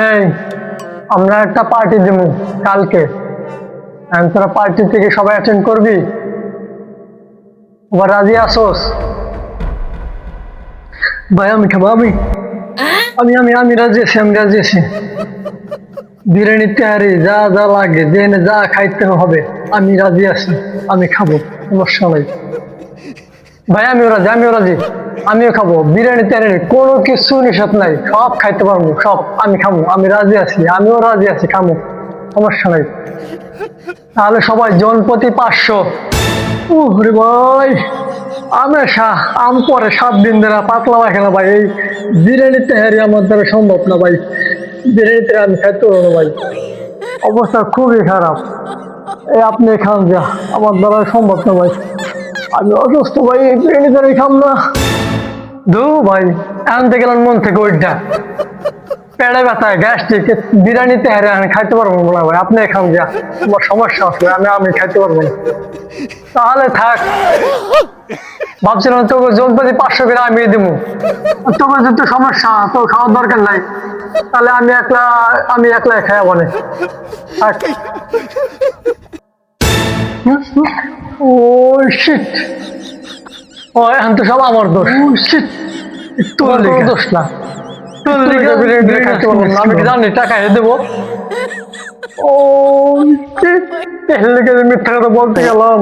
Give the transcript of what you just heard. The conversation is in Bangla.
এই আমরা একটা পার্টি দেব কালকে। তোরা পার্টি থেকে সবাই অ্যাটেন্ড করবি? আবার রাজি আসোস? ভাই আমি খাবো, আমি আমি আমি আমি রাজি আছি, আমি রাজি আছি। বিরিয়ানি তেহারি যা যা লাগে, জেনে যা খাইতে হবে আমি রাজি আছি, আমি খাবো, সমস্যা নাই। ভাই আমিও রাজি, আমিও রাজি, আমিও খাবো। বিরিয়ানি তেহারি কোনো কিছু নিষেধ নাই, সব খাইতে পারবো, সব আমি খাবো, আমি রাজি আছি, আমিও রাজি আছি, খাবো, সমস্যা নাই। তাহলে সবাই জন প্রতি 500। ওরে ভাই আমি পরে 7 দিন ধরে পাতলা পায়খানা ভাই, এই বিরিয়ানি তেহারি আমার দ্বারা সম্ভব না ভাই। বিরিয়ানি তেহারি আমি খাইতে পারবো না ভাই, অবস্থা খুবই খারাপ। এই আপনি খান, যা আমার দ্বারা সম্ভব না ভাই, আমি অসুস্থ ভাই, এই বিরিয়ানি তেহারি খাম না। দু ভাই আনতে গেলাম মন থেকে ওইটা পেড়ে ব্যথা গ্যাস্ট্রিক, বিরিয়ানি তেহারি আমি খাইতে পারবো না ভাই, আপনি খান, যা আমার সমস্যা আছে, আমি খাইতে পারবো না। তাহলে থাক, ভাবছিলাম তোকে জনপ্রতি 500 করে আমি দিব, তোকে যদি সমস্যা তো খাওয়ার দরকার নাই, তাহলে আমি একলা খাইয়া বলে থাক। ও শিট, ও এখন তো সব আমার দোষ। শিট, তোর দোষ না, তোর লিগে বিরিয়ানি খাইতে পারবো না, আমি কি জানি টাকা খেয়ে দেবো? ও শিট, এর লিগে মিথ্যা কথা বলতে গেলাম।